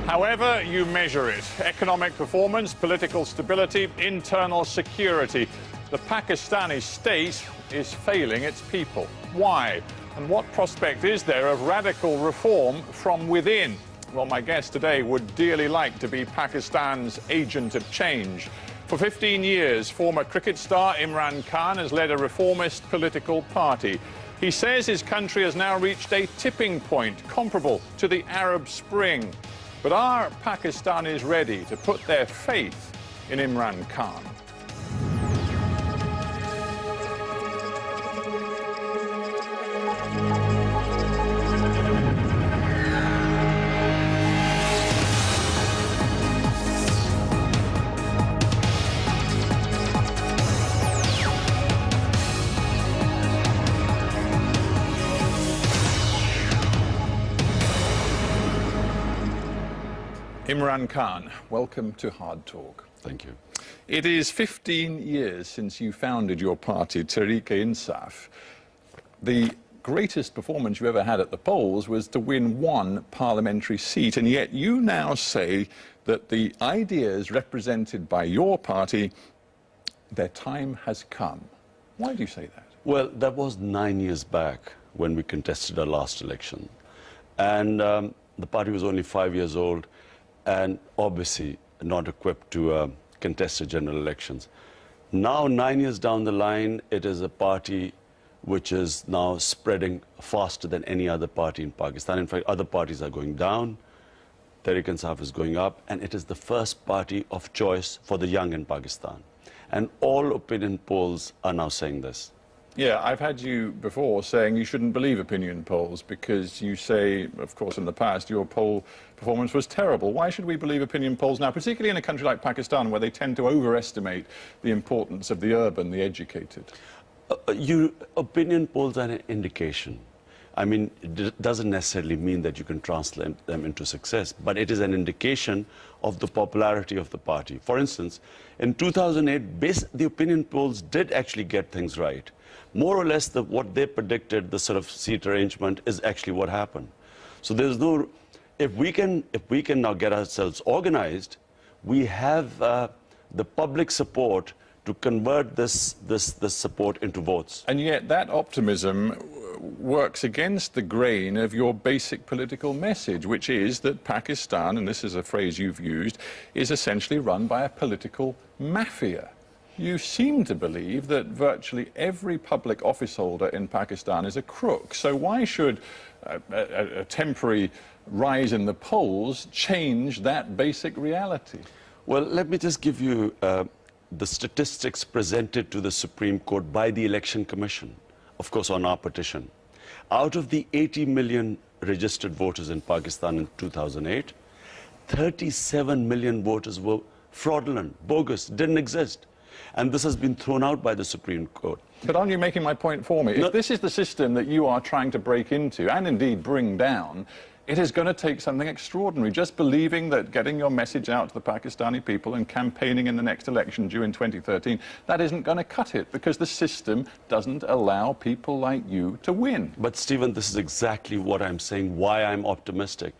However you measure it, economic performance, political stability, internal security, the Pakistani state is failing its people. Why? And what prospect is there of radical reform from within? Well, my guest today would dearly like to be Pakistan's agent of change. For 15 years, former cricket star Imran Khan has led a reformist political party. He says his country has now reached a tipping point comparable to the Arab Spring. But are Pakistanis ready to put their faith in Imran Khan? Imran Khan, welcome to Hard Talk. Thank you. It is 15 years since you founded your party, Tehreek-e-Insaf. The greatest performance you ever had at the polls was to win one parliamentary seat, and yet you now say that the ideas represented by your party, their time has come. Why do you say that? Well, that was 9 years back when we contested our last election. And the party was only 5 years old and obviously not equipped to contest the general elections. Now, 9 years down the line, it is a party which is now spreading faster than any other party in Pakistan. In fact, other parties are going down, Tehreek-e-Insaf is going up, and it is the first party of choice for the young in Pakistan. And all opinion polls are now saying this. Yeah, I've had you before saying you shouldn't believe opinion polls because you say, of course, in the past, your poll performance was terrible. Why should we believe opinion polls now, particularly in a country like Pakistan, where they tend to overestimate the importance of the urban, the educated? Opinion polls are an indication. I mean, it doesn't necessarily mean that you can translate them into success, but it is an indication of the popularity of the party. For instance, in 2008, the opinion polls did actually get things right. More or less, what they predicted, the sort of seat arrangement, is actually what happened. So there's no... If we can now get ourselves organized, we have the public support to convert this support into votes. And yet that optimism works against the grain of your basic political message, which is that Pakistan, and this is a phrase you've used, is essentially run by a political mafia. You seem to believe that virtually every public office holder in Pakistan is a crook. So why should a temporary rise in the polls change that basic reality? Well, let me just give you the statistics presented to the Supreme Court by the Election Commission, of course, on our petition. Out of the 80 million registered voters in Pakistan in 2008, 37 million voters were fraudulent, bogus, didn't exist. And this has been thrown out by the Supreme Court. But aren't you making my point for me? If this is the system that you are trying to break into, and indeed bring down, it is going to take something extraordinary. Just believing that getting your message out to the Pakistani people and campaigning in the next election due in 2013, that isn't going to cut it, because the system doesn't allow people like you to win. But, Stephen, this is exactly what I'm saying, why I'm optimistic.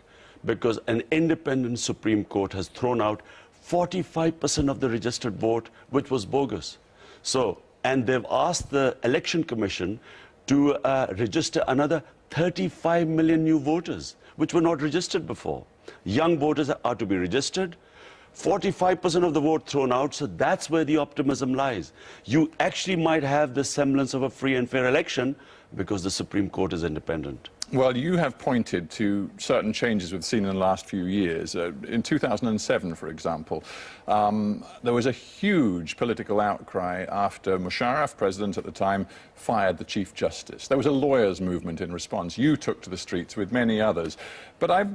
Because an independent Supreme Court has thrown out 45% of the registered vote, which was bogus. So, and they've asked the Election Commission to register another 35 million new voters, which were not registered before. Young voters are to be registered. 45% of the vote thrown out, so that's where the optimism lies. You actually might have the semblance of a free and fair election because the Supreme Court is independent. Well, you have pointed to certain changes we've seen in the last few years. In 2007, for example, there was a huge political outcry after Musharraf, president at the time, fired the Chief Justice. There was a lawyers' movement in response. You took to the streets with many others. But I've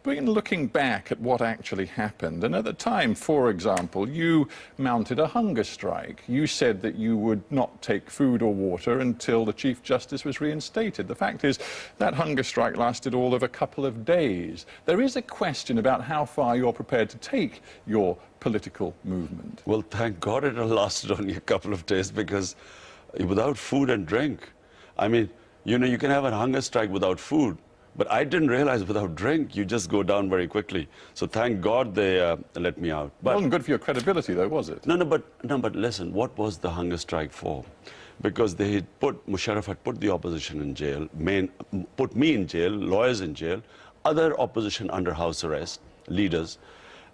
been looking back at what actually happened, and at the time, for example, you mounted a hunger strike. You said that you would not take food or water until the Chief Justice was reinstated. The fact is that hunger strike lasted all of a couple of days. There is a question about how far you're prepared to take your political movement. Well, thank God it lasted only a couple of days, because without food and drink, I mean, you know, you can have a hunger strike without food, But I didn't realize without drink, you just go down very quickly. So thank God they let me out. But it wasn't good for your credibility, though, was it? No, but listen, what was the hunger strike for? Because Musharraf had put the opposition in jail, put me in jail, lawyers in jail, other opposition under house arrest, leaders.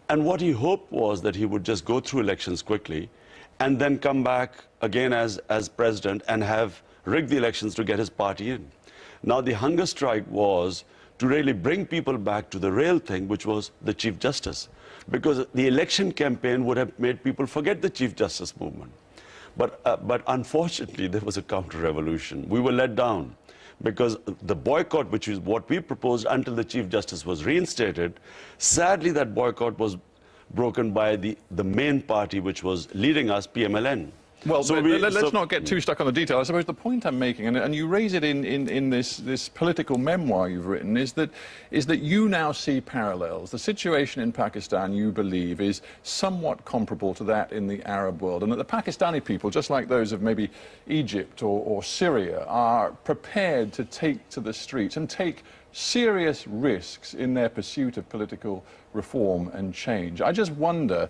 And what he hoped was that he would just go through elections quickly and then come back again as president and have rigged the elections to get his party in. Now, the hunger strike was to really bring people back to the real thing, which was the Chief Justice. Because the election campaign would have made people forget the Chief Justice movement. But unfortunately, there was a counter-revolution. We were let down because the boycott, which is what we proposed until the Chief Justice was reinstated, sadly, that boycott was broken by the main party, which was leading us, PMLN. Well, so let's not get too stuck on the detail. I suppose the point I'm making, and you raise it in this political memoir you've written, is that you now see parallels. The situation in Pakistan, you believe, is somewhat comparable to that in the Arab world, and that the Pakistani people, just like those of maybe Egypt or Syria, are prepared to take to the streets and take serious risks in their pursuit of political reform and change. I just wonder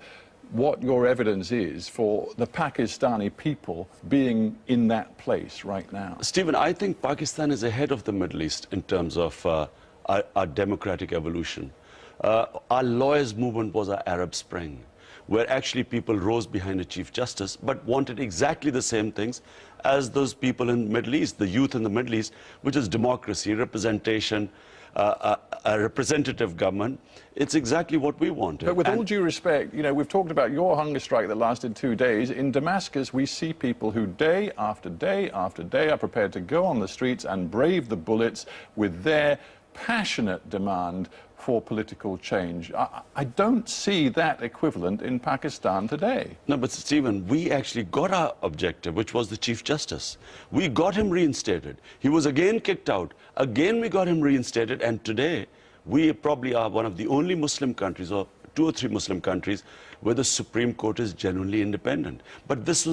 what your evidence is for the Pakistani people being in that place right now. Stephen, I think Pakistan is ahead of the Middle East in terms of our democratic evolution. Our lawyers' movement was our Arab Spring, where actually people rose behind a Chief Justice but wanted exactly the same things as those people in the Middle East, the youth in the Middle East, which is democracy, representation, a representative government. It's exactly what we wanted. But with all due respect, you know, we've talked about your hunger strike that lasted 2 days. In Damascus, we see people who day after day after day are prepared to go on the streets and brave the bullets with their passionate demand for political change. I don't see that equivalent in Pakistan today. No, but Stephen, we actually got our objective, which was the Chief Justice. We got him reinstated. He was again kicked out. Again, we got him reinstated. And today, we probably are one of the only Muslim countries, or 2 or 3 Muslim countries, where the Supreme Court is genuinely independent. But this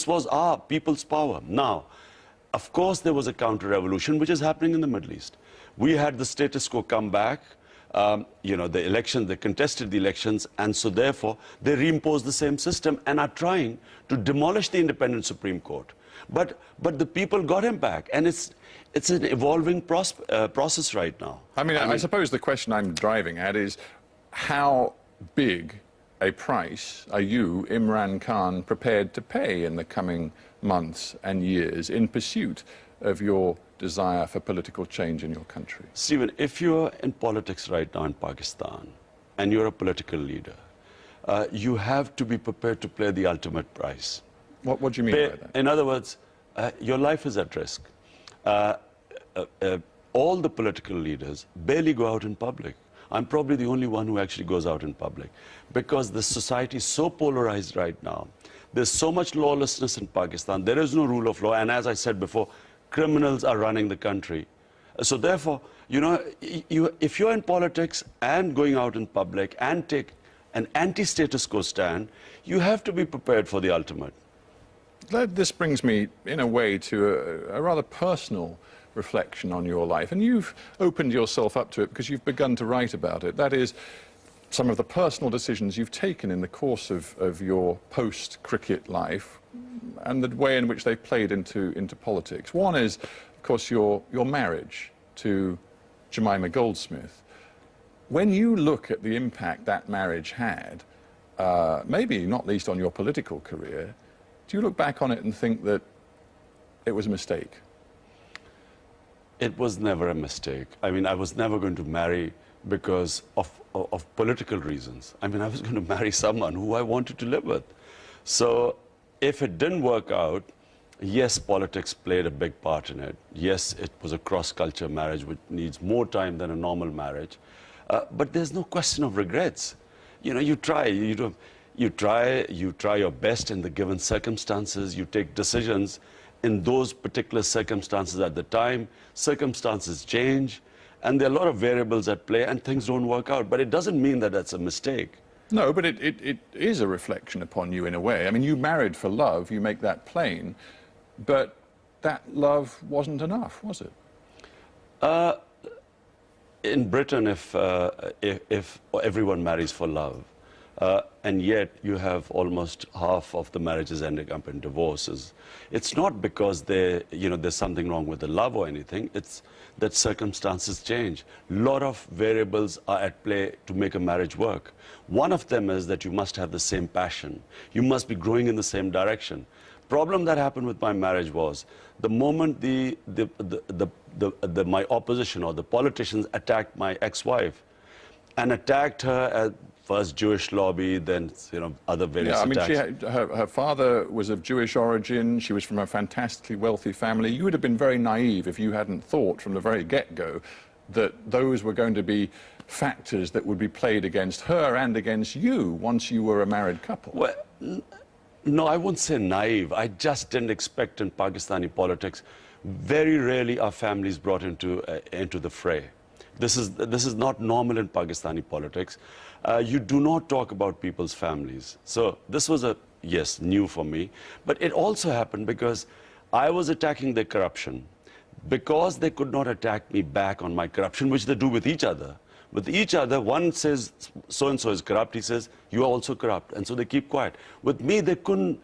was our people's power. Now, of course, there was a counter-revolution, which is happening in the Middle East. We had the status quo come back. You know, the election, they contested the elections, and so therefore they reimposed the same system and are trying to demolish the independent Supreme Court. But the people got him back, and it's an evolving process right now. I mean, I suppose the question I'm driving at is how big a price are you, Imran Khan, prepared to pay in the coming months and years in pursuit of your desire for political change in your country? Stephen, if you're in politics right now in Pakistan and you're a political leader, you have to be prepared to pay the ultimate price. What do you mean by that? In other words, your life is at risk. All the political leaders barely go out in public. I'm probably the only one who actually goes out in public because the society is so polarized right now. There's so much lawlessness in Pakistan. There is no rule of law. And as I said before, criminals are running the country. So therefore, you know, if you're in politics and going out in public and take an anti-status quo stand, you have to be prepared for the ultimate. This brings me, in a way, to a rather personal reflection on your life. And you've opened yourself up to it because you've begun to write about it. That is, some of the personal decisions you've taken in the course of your post-cricket life and the way in which they played into politics. One is, of course, your marriage to Jemima Goldsmith. When you look at the impact that marriage had, maybe not least on your political career, do you look back on it and think that it was a mistake? It was never a mistake. I mean, I was never going to marry because of political reasons. I mean, I was going to marry someone who I wanted to live with. So if it didn't work out, yes, politics played a big part in it. Yes, it was a cross-culture marriage which needs more time than a normal marriage. But there's no question of regrets. You know, you try your best in the given circumstances. You take decisions in those particular circumstances at the time. Circumstances change, and there are a lot of variables at play, and things don't work out. But it doesn't mean that that's a mistake. No, but it is a reflection upon you in a way. I mean, you married for love, you make that plain, but that love wasn't enough, was it? in Britain, if everyone marries for love, and yet you have almost half of the marriages ending up in divorces, it's not because there's something wrong with the love or anything. It's that circumstances change. A lot of variables are at play to make a marriage work. One of them is that you must have the same passion. You must be growing in the same direction. Problem that happened with my marriage was the moment my opposition or the politicians attacked my ex-wife and attacked her at first Jewish lobby, then other various attacks. Her father was of Jewish origin. She was from a fantastically wealthy family. You would have been very naive if you hadn't thought from the very get-go that those were going to be factors that would be played against her and against you once you were a married couple. Well, no, I won't say naive. I just didn't expect in Pakistani politics. Very rarely are families brought into the fray. This is not normal in Pakistani politics. You do not talk about people's families. So this was new for me. But it also happened because I was attacking their corruption. Because they could not attack me back on my corruption, which they do with each other. With each other, one says, so-and-so is corrupt. He says, you are also corrupt. And so they keep quiet. With me, they couldn't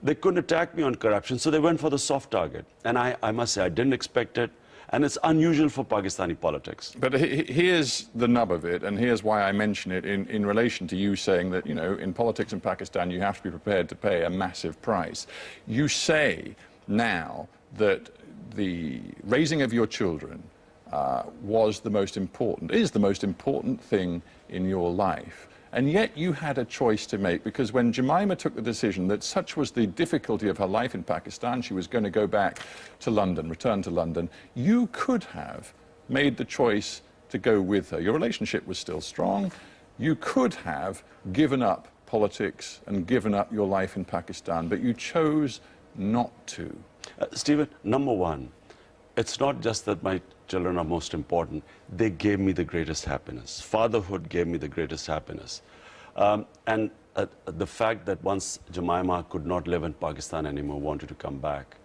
attack me on corruption, so they went for the soft target. And I must say, I didn't expect it. And it's unusual for Pakistani politics. But here's the nub of it, and here's why I mention it in relation to you saying that, in politics in Pakistan, you have to be prepared to pay a massive price. You say now that the raising of your children is the most important thing in your life. And yet you had a choice to make, because when Jemima took the decision that such was the difficulty of her life in Pakistan, she was going to go back to London, return to London, you could have made the choice to go with her. Your relationship was still strong. You could have given up politics and given up your life in Pakistan, but you chose not to. Stephen, number one, it's not just that my children are most important. They gave me the greatest happiness. Fatherhood gave me the greatest happiness. And the fact that once Jemima could not live in Pakistan anymore, wanted to come back.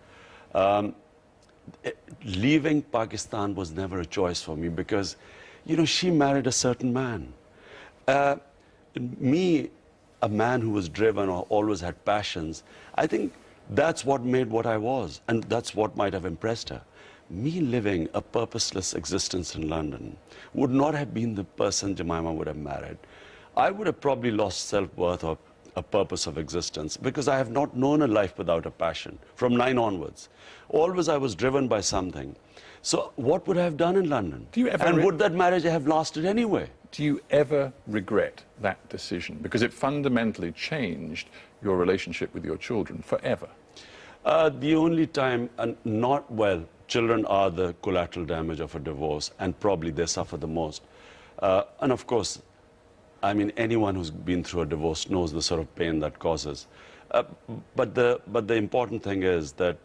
Leaving Pakistan was never a choice for me because, she married a certain man. Me, a man who was driven or always had passions, I think that's what made what I was, and that's what might have impressed her. Me living a purposeless existence in London would not have been the person Jemima would have married. I would have probably lost self-worth or a purpose of existence because I have not known a life without a passion from 9 onwards. Always I was driven by something. So what would I have done in London? And would that marriage have lasted anyway? Do you ever regret that decision? Because it fundamentally changed your relationship with your children forever. The only time, children are the collateral damage of a divorce, and probably they suffer the most. And of course, I mean, anyone who's been through a divorce knows the sort of pain that causes. But the important thing is that,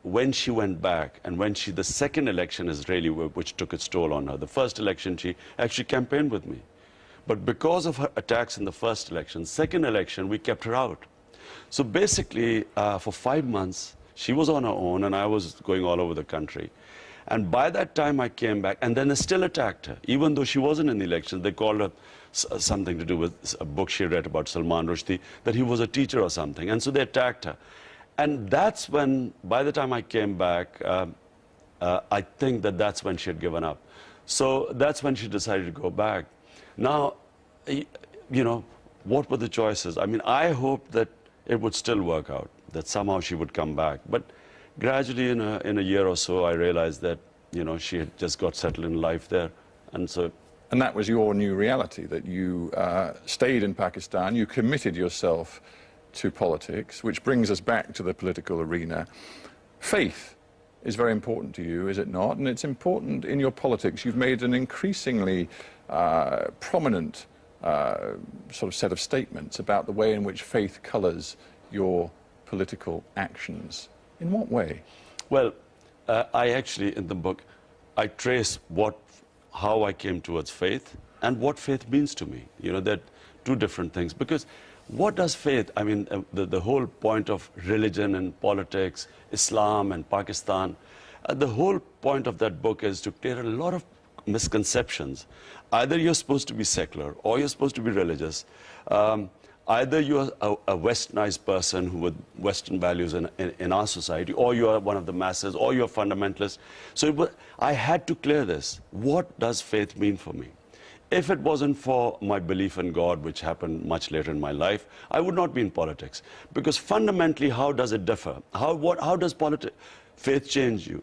when she went back, and the second election is really which took its toll on her. The first election, she actually campaigned with me. But because of her attacks in the first election, second election, we kept her out. So basically, for 5 months, she was on her own, and I was going all over the country. And by that time, I came back, and then they still attacked her. Even though she wasn't in the election, they called her something to do with a book she read about Salman Rushdie, that he was a teacher or something. And so they attacked her. And that's when, by the time I came back, I think that's when she had given up. So that's when she decided to go back. Now, what were the choices? I mean, I hoped that it would still work out, that somehow she would come back. But gradually, in a year or so, I realized that, she had just got settled in life there. And that was your new reality, that you stayed in Pakistan, you committed yourself to politics, which brings us back to the political arena. Faith is very important to you, is it not? And it's important in your politics. You've made an increasingly prominent sort of set of statements about the way in which faith colours your political actions. In what way? Well, I actually, in the book, I trace how I came towards faith and what faith means to me. They're two different things. Because what does faith, I mean, the whole point of religion and politics, Islam and Pakistan, The whole point of that book is to clear a lot of misconceptions. Either you're supposed to be secular or you're supposed to be religious. Either you're a westernized person who with Western values in our society, or you are one of the masses, or you're a fundamentalist. So I had to clear this. What does faith mean for me? If it wasn't for my belief in God, which happened much later in my life, I would not be in politics. Because fundamentally, how does it differ? How does faith change you?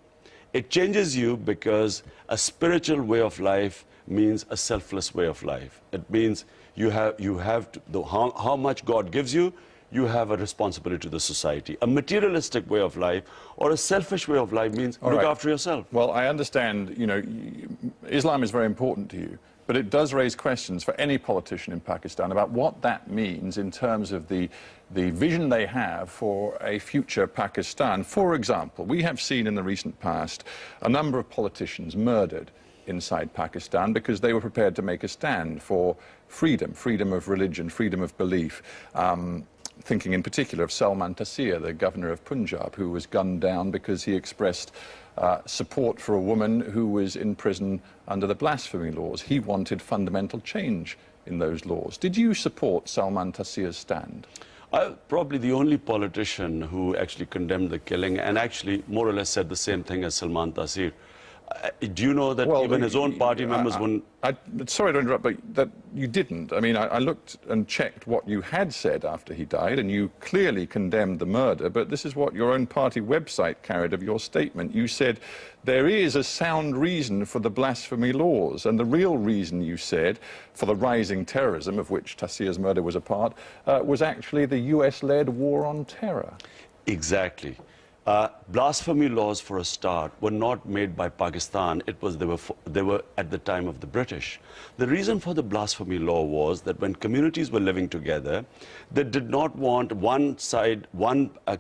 It changes you because a spiritual way of life means a selfless way of life. It means you have to, how much God gives you, you have a responsibility to the society. A materialistic way of life or a selfish way of life means look after yourself. Well, I understand, you know, Islam is very important to you, but it does raise questions for any politician in Pakistan about what that means in terms of the vision they have for a future Pakistan. For example, we have seen in the recent past a number of politicians murdered inside Pakistan because they were prepared to make a stand for freedom of religion, freedom of belief. Thinking in particular of Salman Taseer, the governor of Punjab, who was gunned down because he expressed support for a woman who was in prison under the blasphemy laws. He wanted fundamental change in those laws. Did you support Salman Taseer's stand? Probably the only politician who actually condemned the killing and actually more or less said the same thing as Salman Taseer. Do you know that even his own party members wouldn't... Sorry to interrupt, but that you didn't. I mean, I looked and checked what you had said after he died, and you clearly condemned the murder, but this is what your own party website carried of your statement. You said there is a sound reason for the blasphemy laws, and the real reason, you said, for the rising terrorism, of which Taseer's murder was a part, was actually the US-led war on terror. Exactly. Blasphemy laws, for a start, were not made by Pakistan. They were at the time of the British. The reason for the blasphemy law was that when communities were living together, they did not want one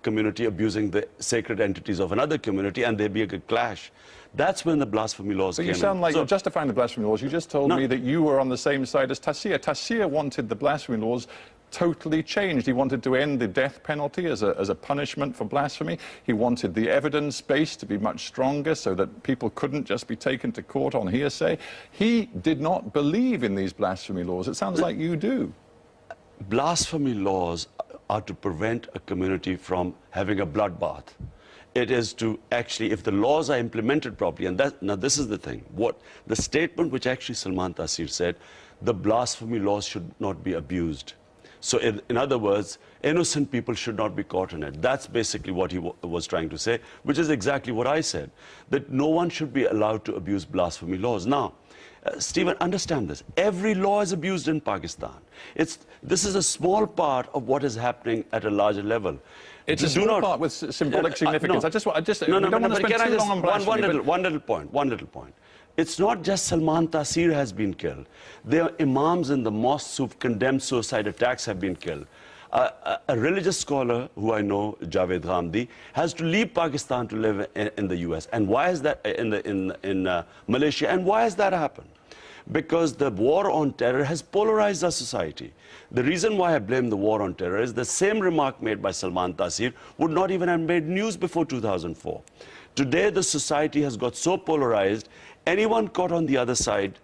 community abusing the sacred entities of another community, and there'd be a clash. That's when the blasphemy laws came in. But you sound like you're justifying the blasphemy laws. You just told me that you were on the same side as Taseer. Taseer wanted the blasphemy laws totally changed. He wanted to end the death penalty as a punishment for blasphemy. He wanted the evidence base to be much stronger so that people couldn't just be taken to court on hearsay. He did not believe in these blasphemy laws. It sounds like you do. Blasphemy laws are to prevent a community from having a bloodbath. It is to actually, if the laws are implemented properly, and now this is the thing, the statement which actually Salman Taseer said, the blasphemy laws should not be abused. So in other words, innocent people should not be caught in it. That's basically what he was trying to say, which is exactly what I said, that no one should be allowed to abuse blasphemy laws. Now, Stephen, understand this. Every law is abused in Pakistan. This is a small part of what is happening at a larger level. It's a small part with symbolic significance. No, we don't want to spend too long on blasphemy. One little point. It's not just Salman Taseer has been killed. There are imams in the mosques who've condemned suicide attacks have been killed. A religious scholar who I know, Javed Ghamdi, has to leave Pakistan to live in the US. And why is that in Malaysia? And why has that happened? Because the war on terror has polarized our society. The reason why I blame the war on terror is the same remark made by Salman Taseer would not even have made news before 2004. Today, the society has got so polarized, anyone caught on the other side,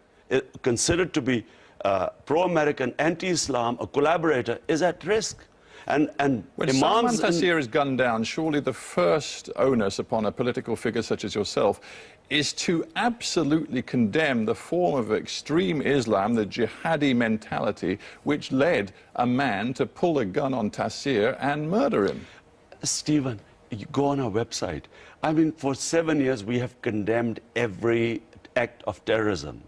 considered to be pro-American, anti-Islam, a collaborator, is at risk. And when Salman Taseer is gunned down, surely the first onus upon a political figure such as yourself is to absolutely condemn the form of extreme Islam, the jihadi mentality, which led a man to pull a gun on Taseer and murder him. Stephen, you go on our website. I mean, for 7 years, we have condemned every act of terrorism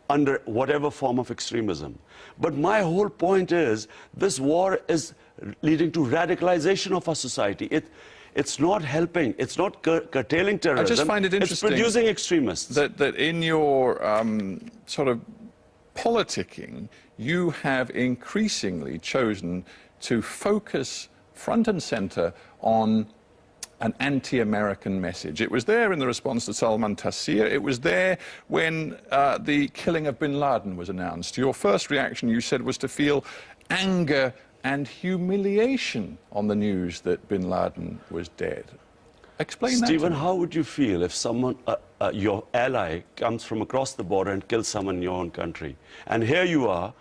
under whatever form of extremism. But my whole point is, this war is leading to radicalization of our society. It's not helping. It's not curtailing terrorism. I just find it interesting. It's producing extremists. That in your sort of politicking, you have increasingly chosen to focus front and center on an anti-American message. It was there in the response to Salman Taseer. It was there when the killing of bin Laden was announced. Your first reaction, you said, was to feel anger and humiliation on the news that bin Laden was dead. Explain that Stephen, to me. how would you feel if someone, your ally, comes from across the border and kills someone in your own country? And here you are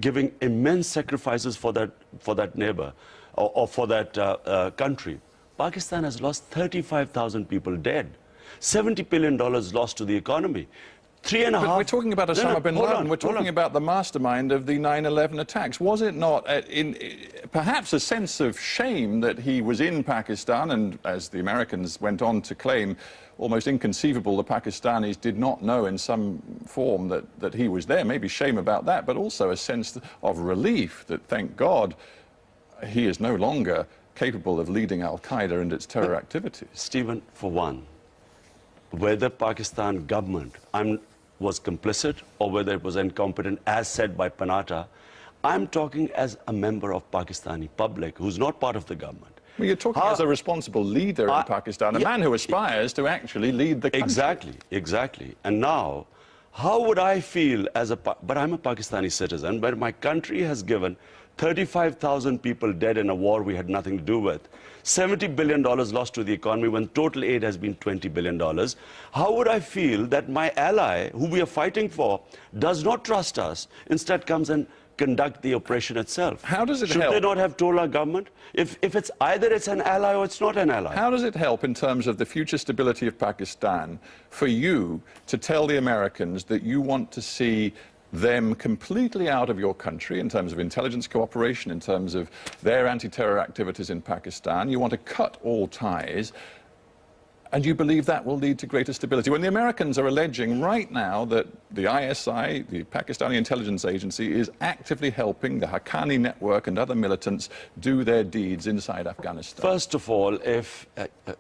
giving immense sacrifices for that neighbor or for that country. Pakistan has lost 35,000 people dead. $70 billion lost to the economy. But we're talking about Osama bin Laden. We're talking about the mastermind of the 9/11 attacks. Was it not perhaps a sense of shame that he was in Pakistan, and as the Americans went on to claim, almost inconceivable, the Pakistanis did not know in some form that he was there? Maybe shame about that, but also a sense of relief that, thank God, he is no longer capable of leading Al-Qaeda and its terror activities. Stephen, for one, whether Pakistan government was complicit or whether it was incompetent, as said by Panatta, I'm talking as a member of Pakistani public who's not part of the government. Well, you're talking as a responsible leader in Pakistan, a man who aspires to actually lead the country. Exactly. And now, how would I feel but I'm a Pakistani citizen, but my country has given 35,000 people dead in a war we had nothing to do with. $70 billion lost to the economy when total aid has been $20 billion. How would I feel that my ally, who we are fighting for, does not trust us, instead comes and conduct the operation itself? How does it help? Should they not have told our government? If it's either it's an ally or it's not an ally. How does it help in terms of the future stability of Pakistan for you to tell the Americans that you want to see them completely out of your country in terms of intelligence cooperation, in terms of their anti-terror activities in Pakistan? You want to cut all ties, and you believe that will lead to greater stability. When the Americans are alleging right now that the ISI, the Pakistani intelligence agency, is actively helping the Haqqani network and other militants do their deeds inside Afghanistan. First of all, if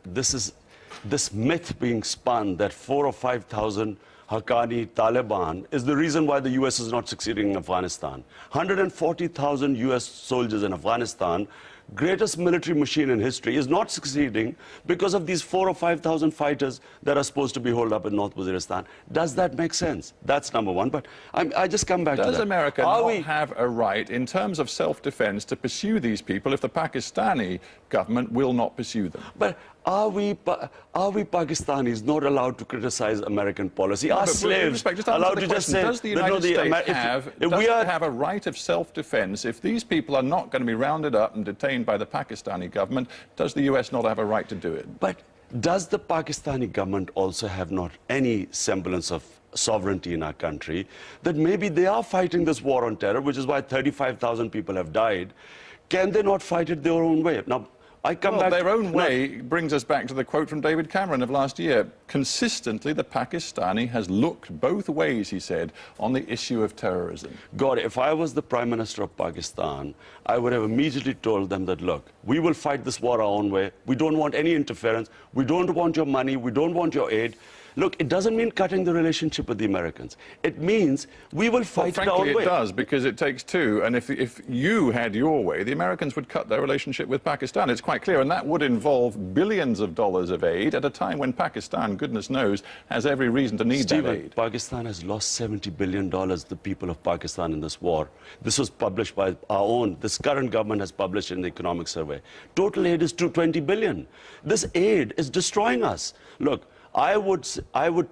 this myth being spun that 4,000 or 5,000 Haqqani Taliban is the reason why the US is not succeeding in Afghanistan. 140,000 US soldiers in Afghanistan, greatest military machine in history, is not succeeding because of these 4,000 or 5,000 fighters that are supposed to be holed up in North Waziristan. Does that make sense? That's number one. But I just come back to that. Does America not have a right, in terms of self-defense, to pursue these people if the Pakistani government will not pursue them? But are we Pakistanis not allowed to criticize American policy? Are slaves allowed to just say, does the United States have a right of self-defense if these people are not going to be rounded up and detained by the Pakistani government? Does the US not have a right to do it? But does the Pakistani government also have not any semblance of sovereignty in our country, that maybe they are fighting this war on terror, which is why 35,000 people have died? Can they not fight it their own way? Now, their own way brings us back to the quote from David Cameron of last year. Consistently, the Pakistani has looked both ways, he said, on the issue of terrorism. God, if I was the Prime Minister of Pakistan, I would have immediately told them that, look, we will fight this war our own way. We don't want any interference. We don't want your money. We don't want your aid. Look, it doesn't mean cutting the relationship with the Americans. It means we will fight it our own way. Frankly, it does, because it takes two. And if you had your way, the Americans would cut their relationship with Pakistan. It's quite clear. And that would involve billions of dollars of aid at a time when Pakistan, goodness knows, has every reason to need that aid. Pakistan has lost $70 billion, the people of Pakistan, in this war. This was published by our own. This current government has published in the economic survey. Total aid is $20 billion. This aid is destroying us. Look, I would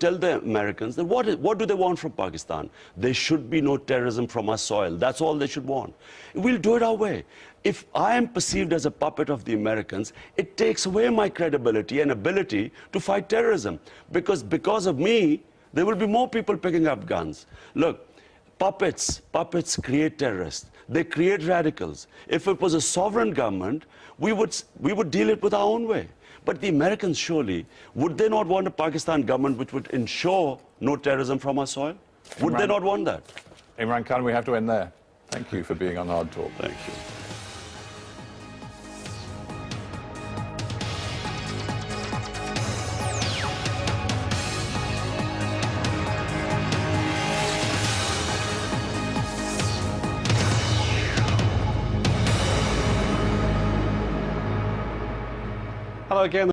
tell the Americans that what do they want from Pakistan? There should be no terrorism from our soil. That's all they should want. We'll do it our way. If I am perceived as a puppet of the Americans, it takes away my credibility and ability to fight terrorism. Because of me, there will be more people picking up guns. Look, puppets create terrorists. They create radicals. If it was a sovereign government, we would deal it with our own way. But the Americans, surely, would they not want a Pakistan government which would ensure no terrorism from our soil? Would they not want that? Imran Khan, we have to end there. Thank you for being on Hard Talk. Thank you. Hello again.